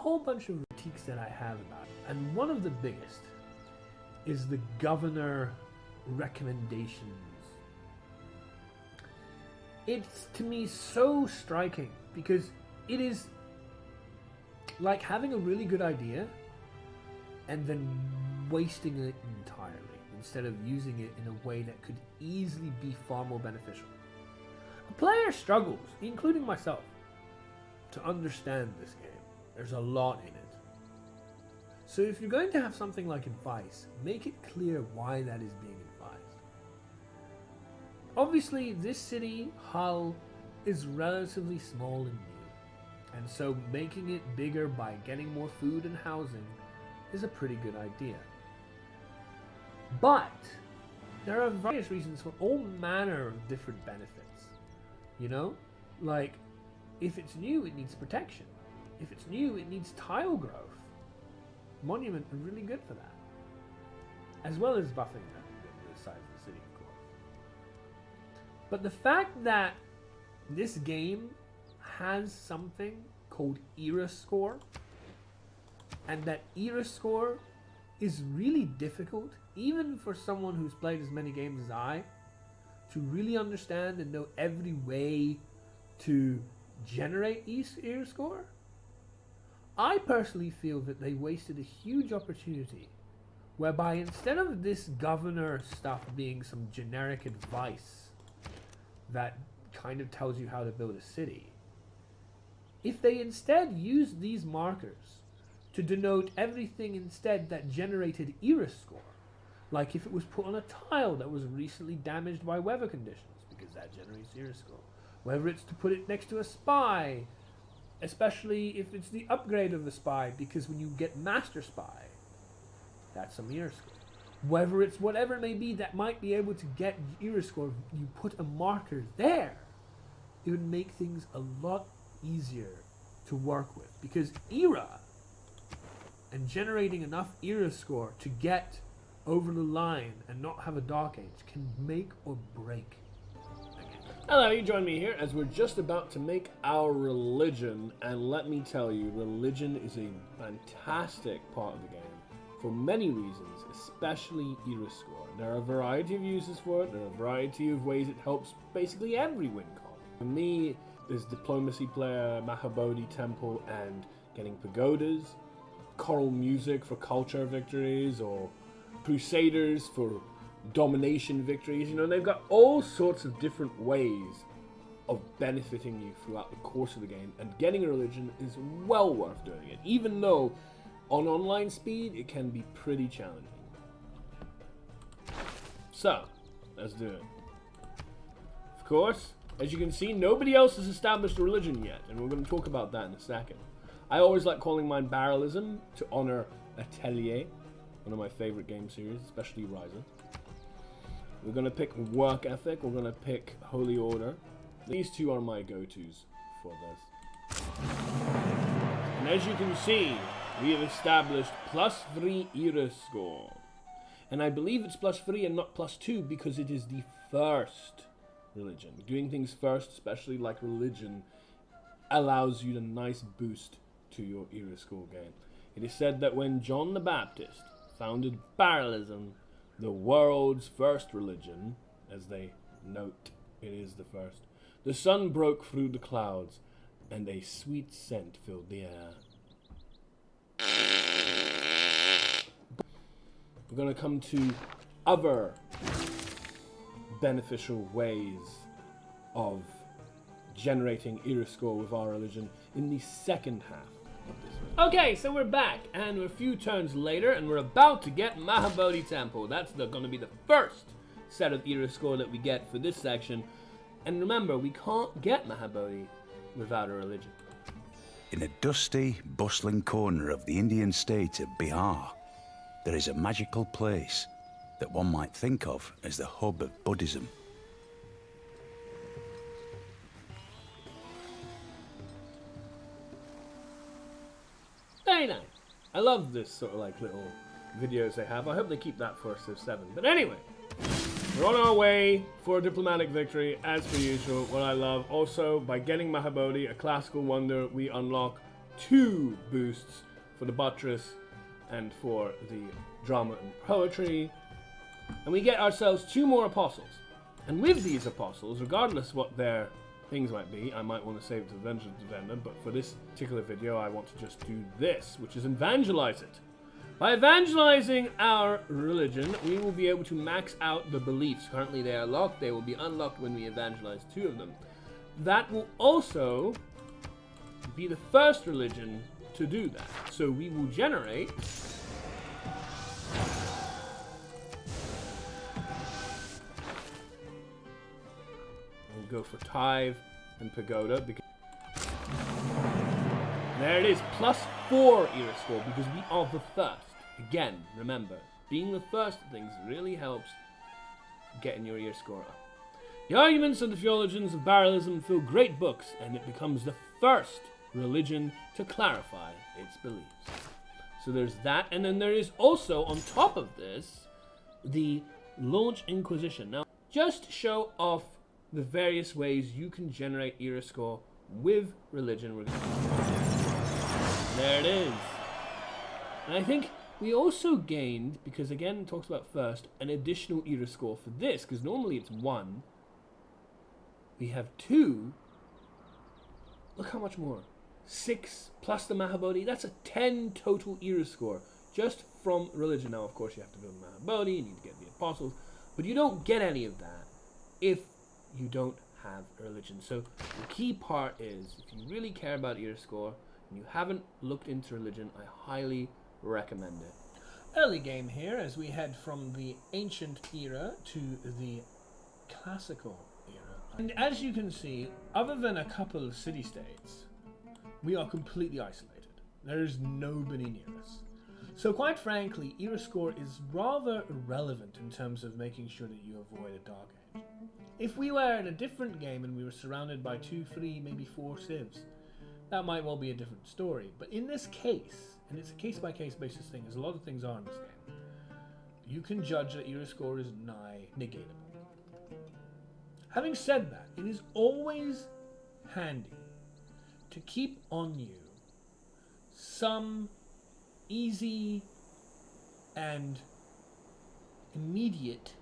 whole bunch of critiques that I have about it, and one of the biggest is the governor recommendations. It's, to me, so striking because it is like having a really good idea and then wasting it entirely instead of using it in a way that could easily be far more beneficial. A player struggles, including myself, to understand this game. There's a lot in it. So if you're going to have something like advice, make it clear why that is being advised. Obviously, this city, Hull, is relatively small and new, and so making it bigger by getting more food and housing is a pretty good idea. But there are various reasons for all manner of different benefits. You know? Like, if it's new, it needs protection. If it's new, it needs tile growth. Monument are really good for that. As well as buffing the size of the city, of course. But the fact that this game has something called era score, and that era score is really difficult, even for someone who's played as many games as I, to really understand and know every way to generate era score. I personally feel that they wasted a huge opportunity whereby instead of this governor stuff being some generic advice that kind of tells you how to build a city, if they instead used these markers to denote everything instead that generated era score, like if it was put on a tile that was recently damaged by weather conditions, because that generates era score, whether it's to put it next to a spy, especially if it's the upgrade of the spy, because when you get master spy, that's some era score. Whether it's whatever it may be that might be able to get era score, you put a marker there, it would make things a lot easier to work with, because era and generating enough era score to get over the line and not have a dark age can make or break a game. Hello, you join me here as we're just about to make our religion, and let me tell you, religion is a fantastic part of the game for many reasons, especially era score. There are a variety of uses for it, there are a variety of ways it helps basically every win con. For me, there's diplomacy player, Mahabodhi temple, and getting pagodas, choral music for culture victories, or crusaders for domination victories. You know, they've got all sorts of different ways of benefiting you throughout the course of the game, and getting a religion is well worth doing it, even though on online speed it can be pretty challenging. So, let's do it. Of course, as you can see, nobody else has established a religion yet, and we're going to talk about that in a second. I always like calling mine Barrelism to honor Atelier, one of my favorite game series, especially Ryzen. We're going to pick Work Ethic, we're going to pick Holy Order. These two are my go-tos for this. And as you can see, we have established +3 era score. And I believe it's +3 and not +2 because it is the first religion. Doing things first, especially like religion, allows you a nice boost to your era score game. It is said that when John the Baptist founded Barrelism, the world's first religion, as they note it is the first, the sun broke through the clouds and a sweet scent filled the air. We're going to come to other beneficial ways of generating era score with our religion in the second half of this video. Okay, so we're back, and we're a few turns later, and we're about to get Mahabodhi Temple. That's going to be the first set of era score that we get for this section. And remember, we can't get Mahabodhi without a religion. In a dusty, bustling corner of the Indian state of Bihar, there is a magical place that one might think of as the hub of Buddhism. Very nice. I love this sort of like little videos they have. I hope they keep that for Civ 7. But anyway, we're on our way for a diplomatic victory, as per usual, what I love. Also, by getting Mahabodhi, a classical wonder, we unlock 2 boosts for the buttress and for the drama and poetry. And we get ourselves 2 more apostles. And with these apostles, regardless what their things might be, I might want to save it to Vengeance Defender, but for this particular video I want to just do this, which is evangelize it. By evangelizing our religion, we will be able to max out the beliefs. Currently they are locked, they will be unlocked when we evangelize 2 of them. That will also be the first religion to do that. So we will generate go for Tithe and Pagoda because there it is, +4 era score because we are the first. Again, remember, being the first of things really helps getting your ear score up. The arguments of the theologians of barrelism fill great books, and it becomes the first religion to clarify its beliefs. So there's that, and then there is also, on top of this, the Launch Inquisition. Now, just show off the various ways you can generate era score with religion. There it is. And I think we also gained, because again it talks about first, an additional era score for this, because normally it's 1. We have 2. Look how much more. 6 plus the Mahabodhi. That's a 10 total era score just from religion. Now, of course, you have to build Mahabodhi, you need to get the apostles, but you don't get any of that if you don't have a religion. So the key part is, if you really care about era score and you haven't looked into religion, I highly recommend it. Early game here as we head from the ancient era to the classical era. And as you can see, other than a couple of city-states, we are completely isolated. There is nobody near us. So quite frankly, era score is rather irrelevant in terms of making sure that you avoid a dark age. If we were in a different game and we were surrounded by 2, 3, maybe 4 civs, that might well be a different story. But in this case, and it's a case-by-case basis thing, as a lot of things are in this game, you can judge that era score is nigh negatable. Having said that, it is always handy to keep on you some easy and immediate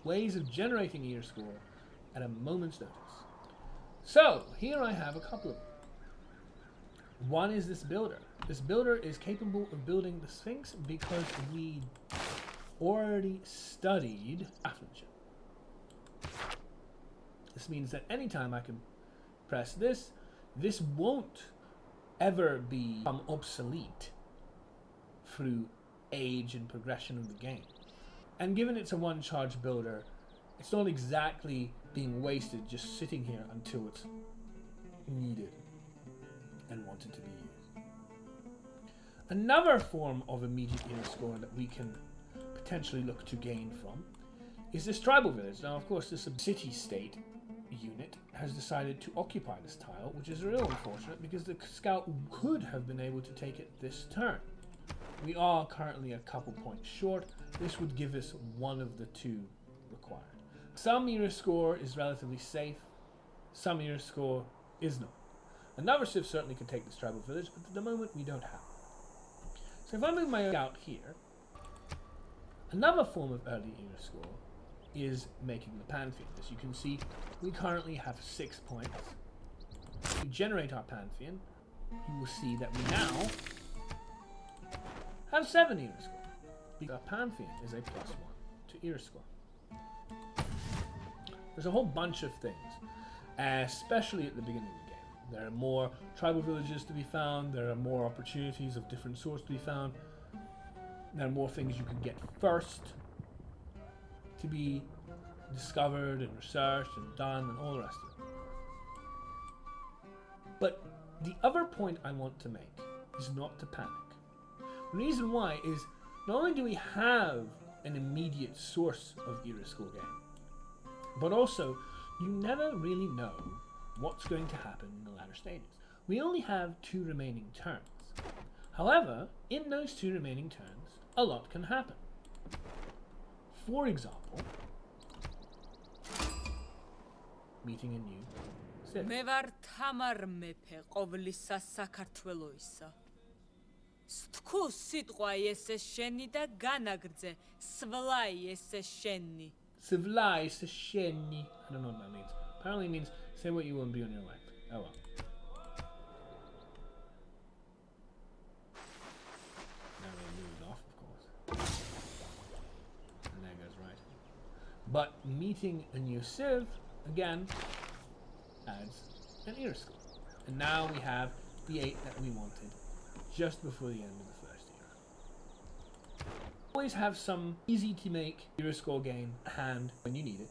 ways of generating era score at a moment's notice. So, here I have a couple of them. One is this builder. This builder is capable of building the Sphinx because we already studied craftsmanship. This means that anytime I can press this, this won't ever become obsolete through age and progression of the game. And given it's a one-charge builder, it's not exactly being wasted just sitting here until it's needed and wanted to be used. Another form of immediate era score that we can potentially look to gain from is this tribal village. Now, of course, this city-state unit has decided to occupy this tile, which is real unfortunate because the scout could have been able to take it this turn. We are currently a couple points short. This would give us one of the 2 required. Some era score is relatively safe, some era score is not. Another Civ certainly could take this tribal village, but at the moment we don't have it. So if I move my scout here, another form of early era score is making the Pantheon. As you can see, we currently have 6 points. If we generate our Pantheon, you will see that we now have 7 era score. Because our Pantheon is a +1 to era score. There's a whole bunch of things, especially at the beginning of the game. There are more tribal villages to be found, there are more opportunities of different sorts to be found, there are more things you can get first to be discovered and researched and done and all the rest of it. But the other point I want to make is not to panic. The reason why is not only do we have an immediate source of era score game, but also you never really know what's going to happen in the latter stages. We only have 2 remaining turns. However, in those 2 remaining turns, a lot can happen. For example, meeting a new Civ. მე ვარ თამარ მეფე ყოვლისა საქართველოისა. სთქუს სიტყვა ესე შენი და განაგრძე სვლაი ესე შენი. Civilize Sheni. I don't know what that means. Apparently it means say what you will and be on your way. Oh well. Now we move it off, of course. And there goes right. But meeting a new Civ, again, adds an era score. And now we have the 8 that we wanted just before the end of the first era. Always have some easy to make era score gain at hand when you need it.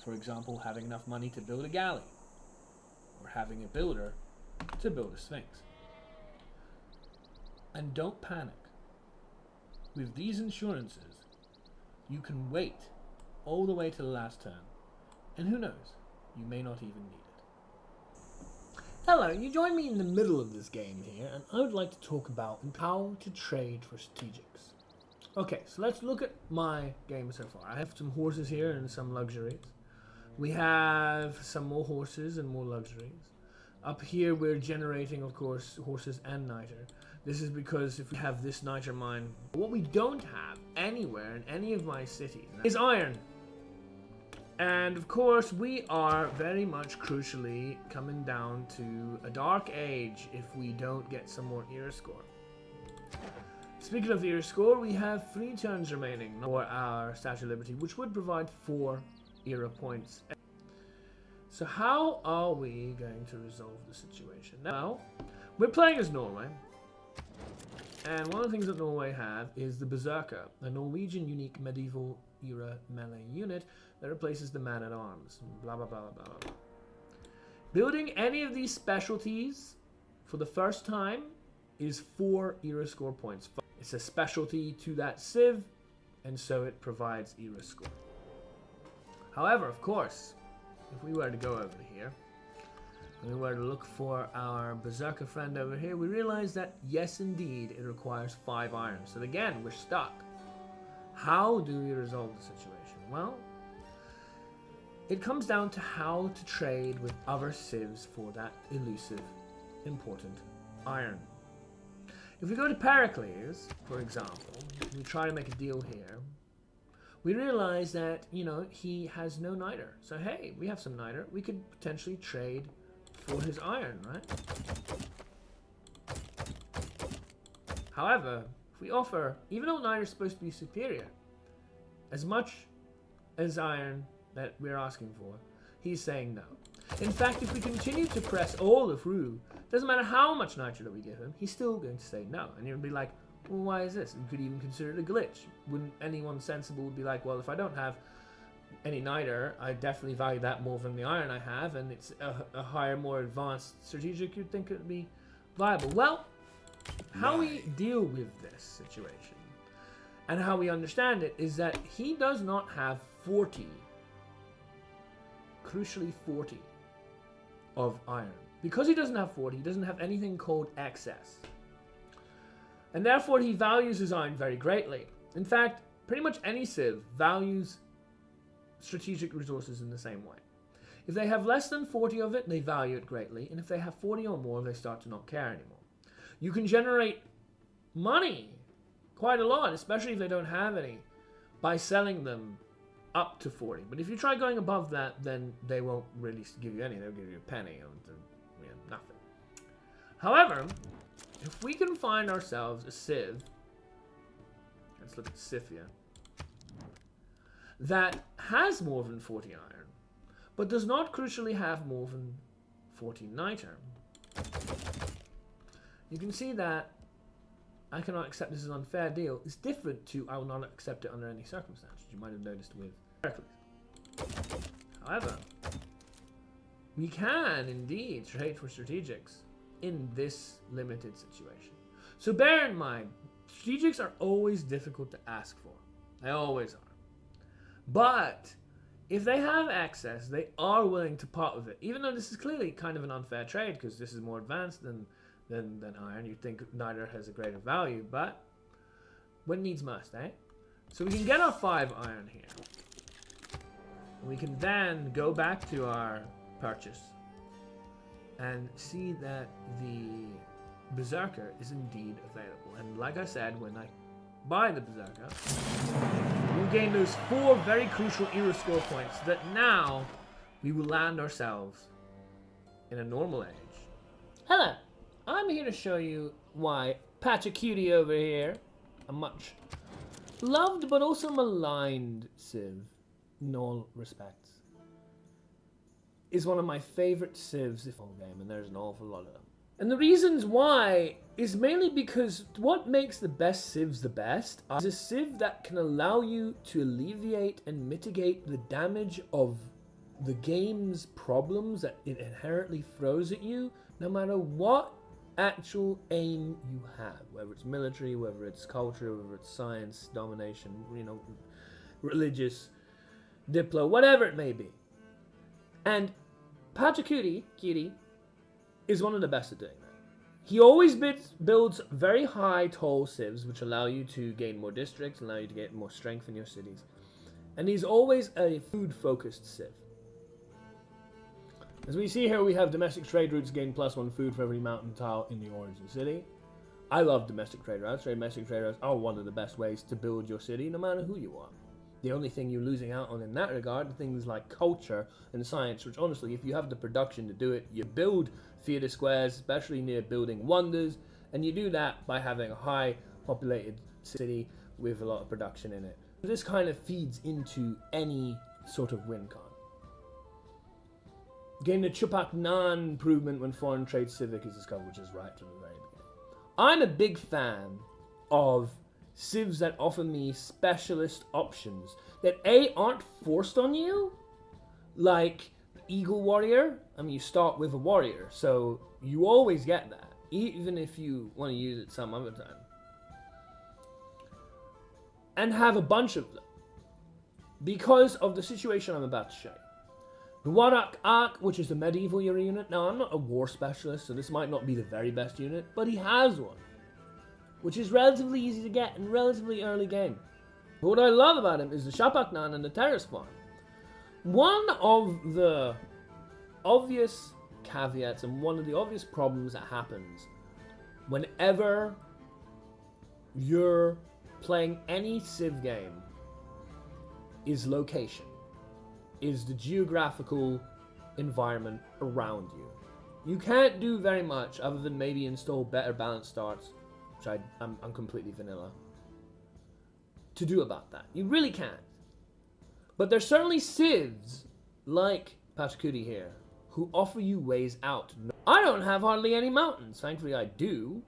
For example, having enough money to build a galley, or having a builder to build a sphinx. And don't panic. With these insurances, you can wait all the way to the last turn, and who knows, you may not even need it. Hello, you join me in the middle of this game here, and I would like to talk about how to trade for strategics. Okay, so let's look at my game so far. I have some horses here and some luxuries. We have some more horses and more luxuries. Up here we're generating, of course, horses and niter. This is because if we have this niter mine, what we don't have anywhere in any of my cities is iron. And of course we are very much crucially coming down to a dark age if we don't get some more era score. Speaking of the era score, we have 3 turns remaining for our Statue of Liberty, which would provide 4 era points. So how are we going to resolve the situation? Now, we're playing as Norway, and one of the things that Norway have is the Berserker, a Norwegian unique medieval era melee unit that replaces the man-at-arms. Blah, blah, blah, blah, blah. Building any of these specialties for the first time is 4 era score points. It's a specialty to that Civ, and so it provides era score. However, of course, if we were to go over here, and we were to look for our Berserker friend over here, we realize that, yes, indeed, it requires 5 iron. So again, we're stuck. How do we resolve the situation? Well, it comes down to how to trade with other Civs for that elusive, important iron. If we go to Pericles, for example, we try to make a deal here, we realize that, you know, he has no niter. So hey, we have some niter. We could potentially trade for his iron, right? However, if we offer, even though niter is supposed to be superior, as much as iron that we're asking for, he's saying no. In fact, if we continue to press all the through, doesn't matter how much niter that we give him, he's still going to say no. And you'll be like, well, why is this? You could even consider it a glitch. Wouldn't anyone sensible would be like, well, if I don't have any niter, I definitely value that more than the iron I have, and it's a higher, more advanced strategic, you'd think it would be viable. Well, how we deal with this situation and how we understand it is that he does not have 40, crucially 40, of iron. Because he doesn't have 40, he doesn't have anything called excess. And therefore he values his iron very greatly. In fact, pretty much any Civ values strategic resources in the same way. If they have less than 40 of it, they value it greatly. And if they have 40 or more, they start to not care anymore. You can generate money quite a lot, especially if they don't have any, by selling them up to 40. But if you try going above that, then they won't really give you any. They'll give you a penny or nothing. However, if we can find ourselves a Civ, let's look at Scythia, that has more than 40 iron, but does not crucially have more than 40 niter, you can see that I cannot accept this as an unfair deal is different to I will not accept it under any circumstances. You might have noticed with Heracles. However, we can indeed trade for strategics in this limited situation. So bear in mind, strategics are always difficult to ask for. They always are. But if they have access, they are willing to part with it. Even though this is clearly kind of an unfair trade because this is more advanced than iron. You'd think niter has a greater value, but when needs must, eh? So we can get our 5 iron here. We can then go back to our purchase and see that the Berserker is indeed available. And like I said, when I buy the Berserker, we'll gain those 4 very crucial era score points that now we will land ourselves in a normal age. Hello, I'm here to show you why Pachacuti over here, a much loved but also maligned Civ, in all respects, is one of my favorite Civs in the whole game, and there's an awful lot of them. And the reasons why is mainly because what makes the best Civs the best is a Civ that can allow you to alleviate and mitigate the damage of the game's problems that it inherently throws at you, no matter what actual aim you have, whether it's military, whether it's culture, whether it's science, domination, religious, diplo, whatever it may be. And Pachacuti, Kitty, is one of the best at doing that. He always builds very high, tall civs, which allow you to gain more districts, allow you to get more strength in your cities. And he's always a food-focused civ. As we see here, we have domestic trade routes gain +1 food for every mountain tile in the origin city. I love domestic trade routes. Domestic trade routes are one of the best ways to build your city, no matter who you are. The only thing you're losing out on in that regard are things like culture and science, which honestly, if you have the production to do it, you build theater squares, especially near building wonders, and you do that by having a high populated city with a lot of production in it. This kind of feeds into any sort of win con. Gain the Chupak Nan improvement when foreign trade civic is discovered, which is right from the very beginning. I'm a big fan of civs that offer me specialist options that A, aren't forced on you, like Eagle Warrior. I mean, you start with a warrior, so you always get that, even if you want to use it some other time. And have a bunch of them, because of the situation I'm about to show you. The Warak Ak, which is the medieval era unit. Now, I'm not a war specialist, so this might not be the very best unit, but he has one, which is relatively easy to get in relatively early game. But what I love about him is the Shapak Nan and the Terrace Farm. One of the obvious caveats and one of the obvious problems that happens whenever you're playing any Civ game is location, is the geographical environment around you. You can't do very much other than maybe install better balanced starts, which I'm completely vanilla, to do about that. You really can't. But there's certainly civs like Pachacuti here who offer you ways out. I don't have hardly any mountains. Thankfully I do,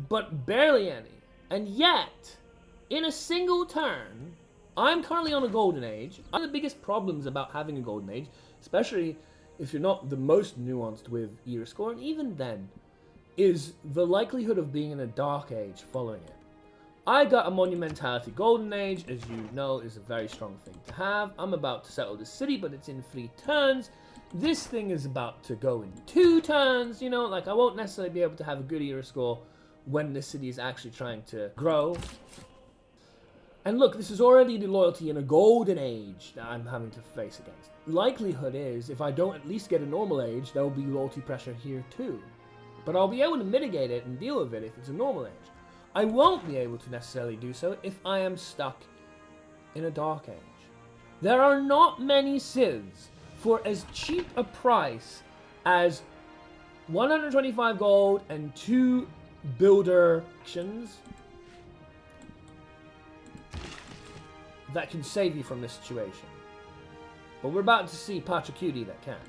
but barely any. And yet, in a single turn, I'm currently on a golden age. One of the biggest problems about having a golden age, especially if you're not the most nuanced with era score, and even then, is the likelihood of being in a dark age following it. I got a monumentality golden age, as you know, is a very strong thing to have. I'm about to settle the city, but it's in 3 turns. This thing is about to go in 2 turns, like I won't necessarily be able to have a good era score when the city is actually trying to grow. And look, this is already the loyalty in a golden age that I'm having to face against. Likelihood is, if I don't at least get a normal age, there will be loyalty pressure here too. But I'll be able to mitigate it and deal with it if it's a normal age. I won't be able to necessarily do so if I am stuck in a dark age. There are not many civs for as cheap a price as 125 gold and 2 builder actions that can save you from this situation. But we're about to see Pachacuti that can.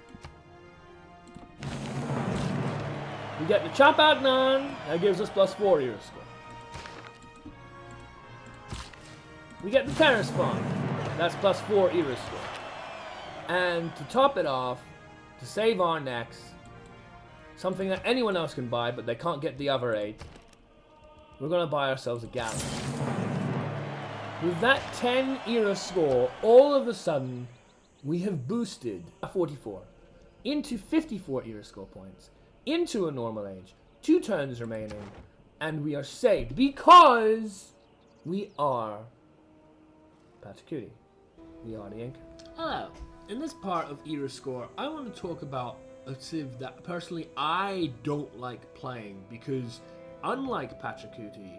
We get the Chop Out Nan, that gives us +4 era score. We get the Terrace Farm, that's +4 era score. And to top it off, to save our necks, something that anyone else can buy, but they can't get the other 8, we're gonna buy ourselves a galley. With that 10 era score, all of a sudden, we have boosted 44 into 54 era score points, into a normal age, 2 turns remaining, and we are saved because we are Pachacuti. We are the Inca. Hello. In this part of era score, I want to talk about a civ that personally I don't like playing because, unlike Pachacuti,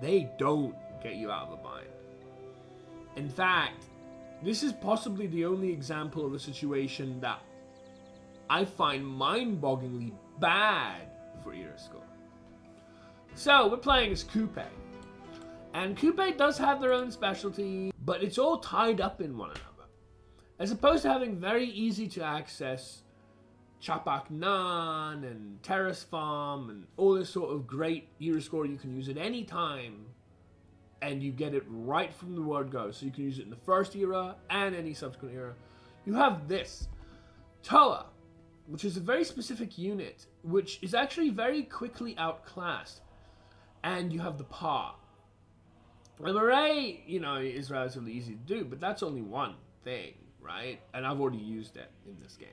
they don't get you out of a bind. In fact, this is possibly the only example of a situation that I find mind-bogglingly bad for era score. So, we're playing as Kupe. And Kupe does have their own specialty, but it's all tied up in one another. As opposed to having very easy to access Chapak Nan and Terrace Farm and all this sort of great era score you can use at any time, and you get it right from the word go. So you can use it in the first era and any subsequent era. You have this Toa, which is a very specific unit, which is actually very quickly outclassed. And you have the Pa. The array, is relatively easy to do, but that's only one thing, right? And I've already used it in this game.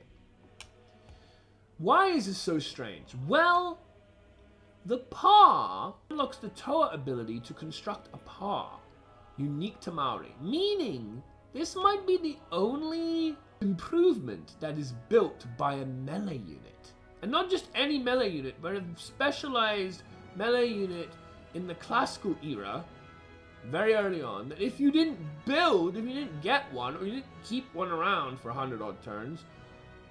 Why is this so strange? Well, the Pa unlocks the Toa ability to construct a Pa, unique to Maori, meaning this might be the only improvement that is built by a melee unit. And not just any melee unit, but a specialized melee unit in the classical era, very early on, that if you didn't get one, or you didn't keep one around for 100 odd turns,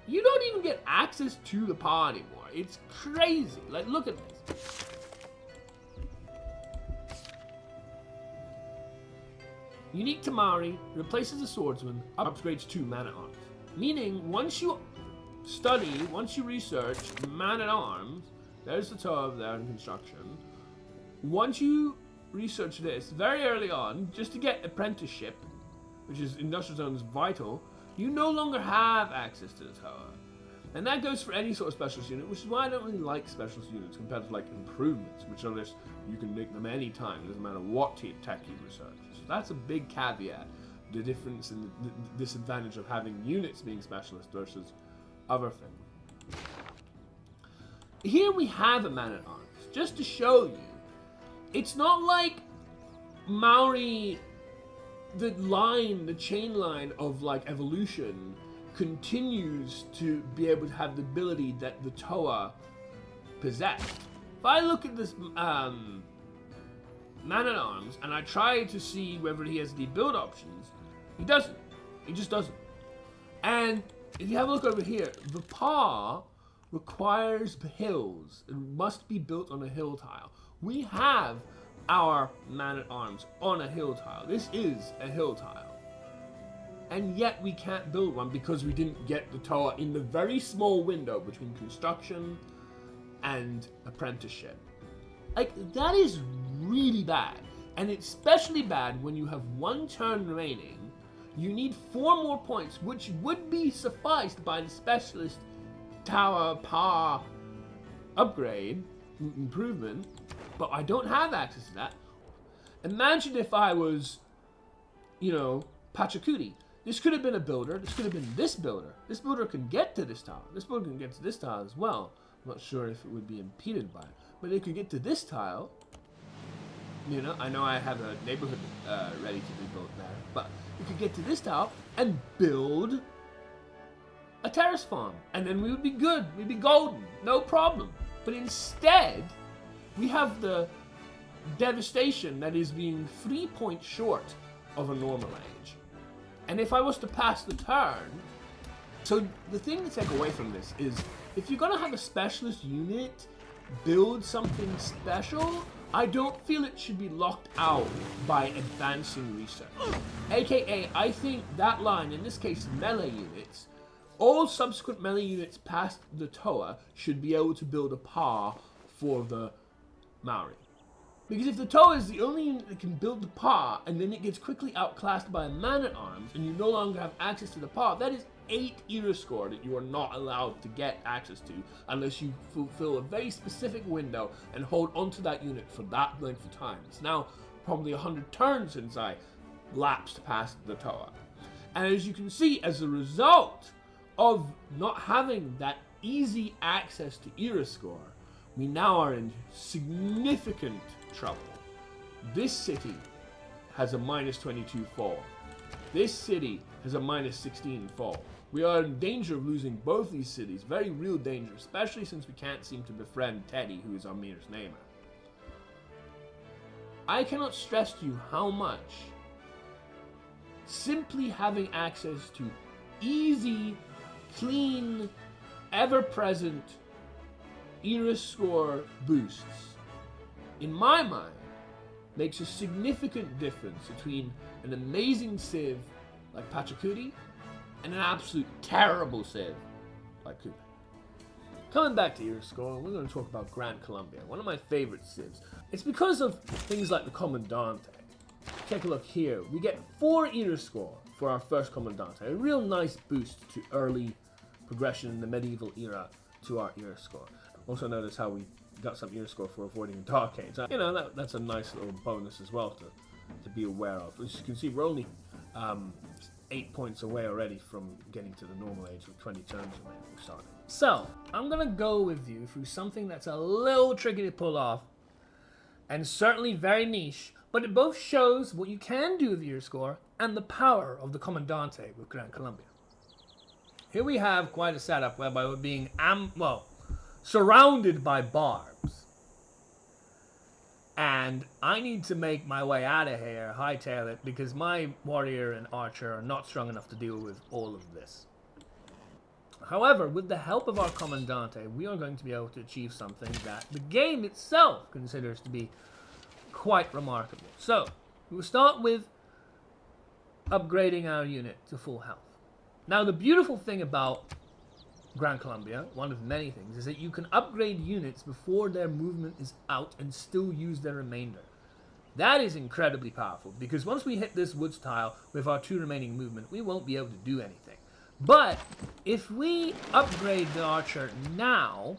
you don't even get access to the Pa anymore. It's crazy. Like, look at this. Unique to Maori, replaces the swordsman, upgrades 2 man-at-arms. Meaning, once you research man-at-arms, there's the Toa over there in construction. Once you research this very early on, just to get apprenticeship, which is industrial zone is vital, you no longer have access to the Toa. And that goes for any sort of specialist unit, which is why I don't really like specialist units compared to like improvements, which are just, you can make them any time, it doesn't matter what tech you research. So that's a big caveat, the difference and the disadvantage of having units being specialist versus other things. Here we have a man-at-arms, just to show you. It's not like Maori, the chain line of like evolution continues to be able to have the ability that the Toa possessed. If I look at this man-at-arms and I try to see whether he has any build options, he doesn't. He just doesn't. And if you have a look over here, the Pa requires hills. It must be built on a hill tile. We have our man-at-arms on a hill tile. This is a hill tile. And yet we can't build one because we didn't get the Toa in the very small window between construction and apprenticeship. Like, that is really bad. And it's especially bad when you have 1 turn remaining. You need 4 more points, which would be sufficed by the specialist Tower Pa upgrade, improvement, but I don't have access to that. Imagine if I was, Pachacuti. This could have been a builder. This could have been this builder. This builder can get to this tile. This builder can get to this tile as well. I'm not sure if it would be impeded by it, but they could get to this tile. I know I have a neighborhood ready to be built there, but we could get to this tile and build a terrace farm, and then we would be good. We'd be golden, no problem. But instead, we have the devastation that is being 3 points short of a normal age. And if I was to pass the turn, so the thing to take away from this is, if you're gonna have a specialist unit build something special, I don't feel it should be locked out by advancing research. AKA, I think that line, in this case melee units, all subsequent melee units past the Toa should be able to build a Pa for the Maori. Because if the Toa is the only unit that can build the Pa, and then it gets quickly outclassed by a man-at-arms, and you no longer have access to the Pa, that is 8 era score that you are not allowed to get access to unless you fulfill a very specific window and hold onto that unit for that length of time. It's now probably 100 turns since I lapsed past the Toa. And as you can see, as a result of not having that easy access to era score, we now are in significant trouble. This city has a -22 fall. This city has a -16 fall. We are in danger of losing both these cities, very real danger, especially since we can't seem to befriend Teddy, who is our nearest neighbor. I cannot stress to you how much simply having access to easy, clean, ever-present era score boosts, in my mind, makes a significant difference between an amazing Civ like Pachacuti and an absolute terrible Civ like Kupe. Coming back to era score, we're going to talk about Gran Colombia, one of my favorite Civs. It's because of things like the Commandante. Take a look here. We get 4 era score for our first Commandante, a real nice boost to early progression in the medieval era to our era score. Also notice how we got some era score for avoiding Dark Age. You know, that's a nice little bonus as well to be aware of. As you can see, we're only 8 points away already from getting to the normal age with 20 turns remaining. Starting. So, I'm going to go with you through something that's a little tricky to pull off, and certainly very niche, but it both shows what you can do with your score and the power of the Commandante with Gran Colombia. Here we have quite a setup whereby we're being, surrounded by barbs. And I need to make my way out of here, hightail it, because my warrior and archer are not strong enough to deal with all of this. However, with the help of our Commandante, we are going to be able to achieve something that the game itself considers to be quite remarkable. So, we'll start with upgrading our unit to full health. Now, the beautiful thing about Gran Colombia, one of many things, is that you can upgrade units before their movement is out and still use their remainder. That is incredibly powerful, because once we hit this woods tile with our 2 remaining movement, we won't be able to do anything. But if we upgrade the archer now,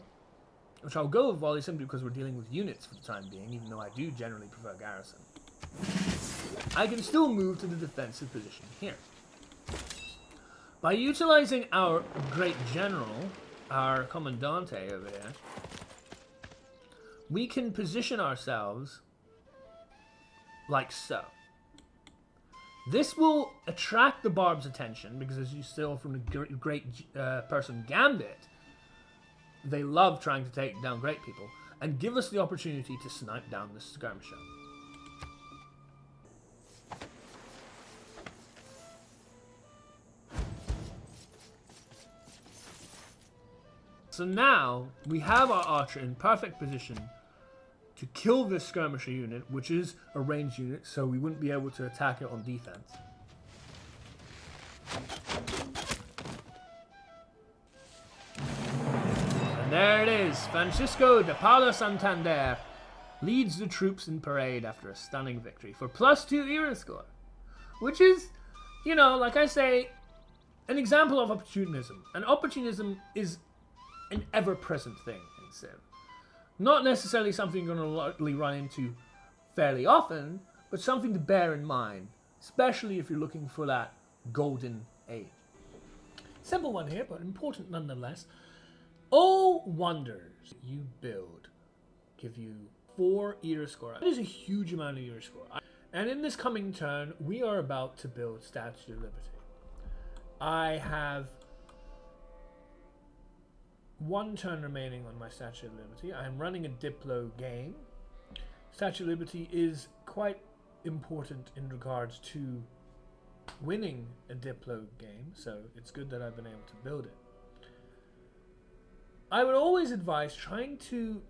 which I'll go with volley simply because we're dealing with units for the time being, even though I do generally prefer garrison, I can still move to the defensive position here. By utilizing our great general, our Commandante over here, we can position ourselves like so. This will attract the barb's attention, because as you saw from the great person Gambit, they love trying to take down great people, and give us the opportunity to snipe down the skirmisher. So now, we have our archer in perfect position to kill this skirmisher unit, which is a ranged unit, so we wouldn't be able to attack it on defense. And there it is. Francisco de Paula Santander leads the troops in parade after a stunning victory for +2 era score. Which is, you know, like I say, an example of opportunism. And opportunism is an ever-present thing in Civ. Not necessarily something you're going to likely run into fairly often, but something to bear in mind, especially if you're looking for that golden age. Simple one here, but important nonetheless. All wonders you build give you 4 era score. That is a huge amount of era score. And in this coming turn, we are about to build Statue of Liberty. I have 1 turn remaining on my Statue of Liberty. I am running a Diplo game. Statue of Liberty is quite important in regards to winning a Diplo game, so it's good that I've been able to build it. I would always advise trying to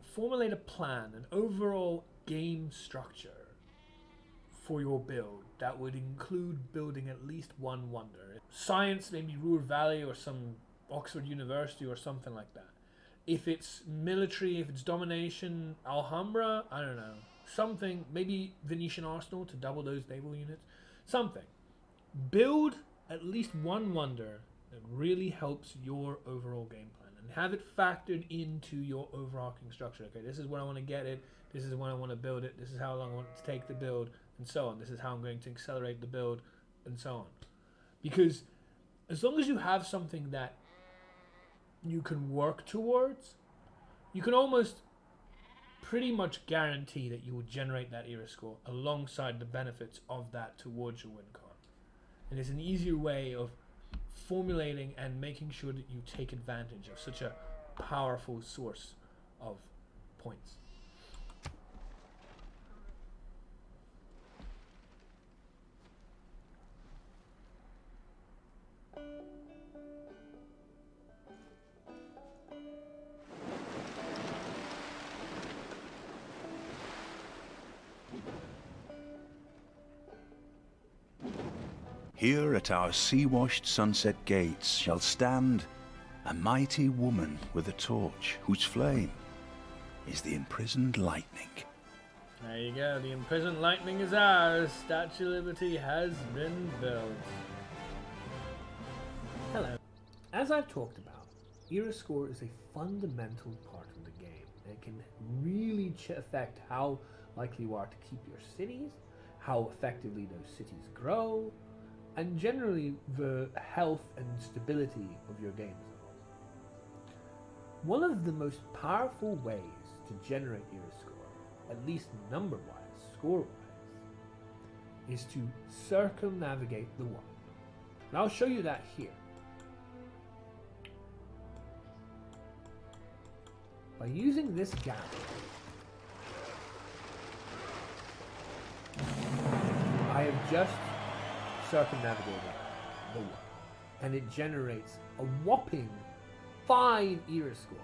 formulate a plan, an overall game structure for your build that would include building at least 1 wonder. Science, maybe Ruhr Valley or some Oxford University or something like that. If it's military, if it's domination, Alhambra, I don't know. Something, maybe Venetian Arsenal to double those naval units. Something. Build at least 1 wonder that really helps your overall game plan and have it factored into your overarching structure. Okay, this is where I want to get it. This is when I want to build it. This is how long I want it to take the build, and so on. This is how I'm going to accelerate the build, and so on. Because as long as you have something that you can work towards, you can almost pretty much guarantee that you will generate that era score alongside the benefits of that towards your win card. And it's an easier way of formulating and making sure that you take advantage of such a powerful source of points. Here at our sea-washed sunset gates shall stand a mighty woman with a torch, whose flame is the imprisoned lightning. There you go, the imprisoned lightning is ours. Statue of Liberty has been built. Hello. As I've talked about, era score is a fundamental part of the game. It can really affect how likely you are to keep your cities, how effectively those cities grow, and generally the health and stability of your game as a whole. One of the most powerful ways to generate era score, at least number-wise, score-wise, is to circumnavigate the world. And I'll show you that here. By using this gap, I have just circumnavigated the world, and it generates a whopping 5 era score.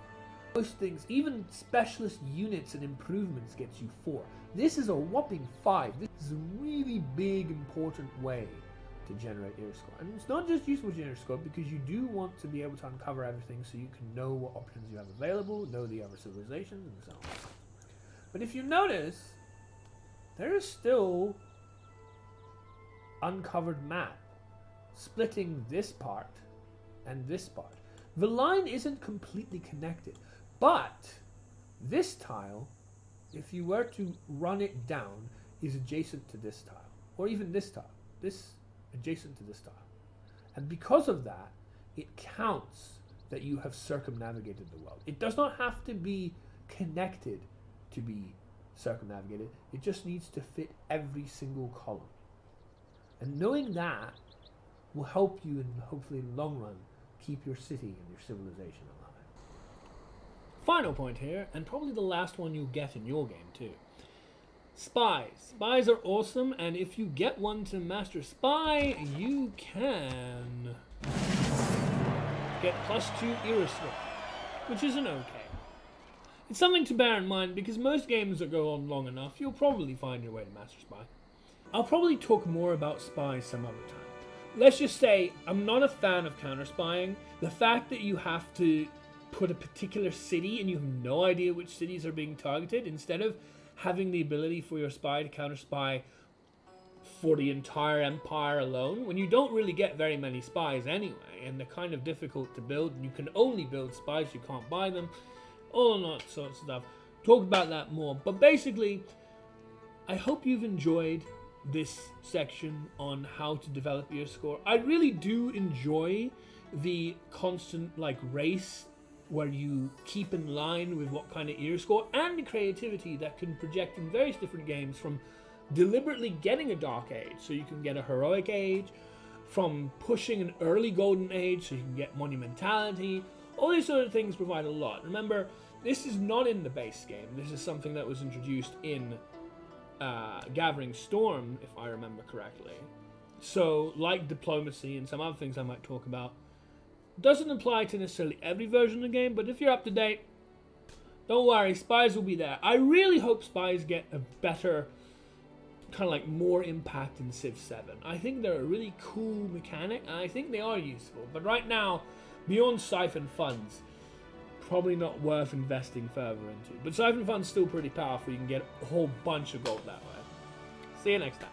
Most things, even specialist units and improvements, gets you 4. This is a whopping 5. This is a really big, important way to generate era score. And it's not just useful to generate score because you do want to be able to uncover everything so you can know what options you have available, know the other civilizations, and so on. But if you notice, there is still uncovered map splitting this part and this part. The line isn't completely connected, but this tile, if you were to run it down, is adjacent to this tile, or even this tile, this adjacent to this tile. And because of that, it counts that you have circumnavigated the world. It does not have to be connected to be circumnavigated. It just needs to fit every single column. And knowing that will help you, in hopefully in the long run, keep your city and your civilization alive. Final point here, and probably the last one you'll get in your game too. Spies. Spies are awesome, and if you get one to master spy, you can get +2 era score, which isn't okay. It's something to bear in mind because most games that go on long enough, you'll probably find your way to master spy. I'll probably talk more about spies some other time. Let's just say I'm not a fan of counter-spying. The fact that you have to put a particular city and you have no idea which cities are being targeted, instead of having the ability for your spy to counter-spy for the entire empire alone, when you don't really get very many spies anyway, and they're kind of difficult to build, and you can only build spies, you can't buy them, all that sorts of stuff. Talk about that more. But basically, I hope you've enjoyed this section on how to develop your score. I really do enjoy the constant race where you keep in line with what kind of era score, and the creativity that can project in various different games, from deliberately getting a dark age so you can get a heroic age, from pushing an early golden age so you can get monumentality. All these sort of things provide a lot. Remember, this is not in the base game. This is something that was introduced in Gathering Storm, if I remember correctly. So, like diplomacy and some other things I might talk about, doesn't apply to necessarily every version of the game, but if you're up to date, don't worry, spies will be there. I really hope spies get a better, more impact in Civ VII. I think they're a really cool mechanic, and I think they are useful. But right now, beyond siphon funds, probably not worth investing further into. But siphon funds still pretty powerful. You can get a whole bunch of gold that way. See you next time.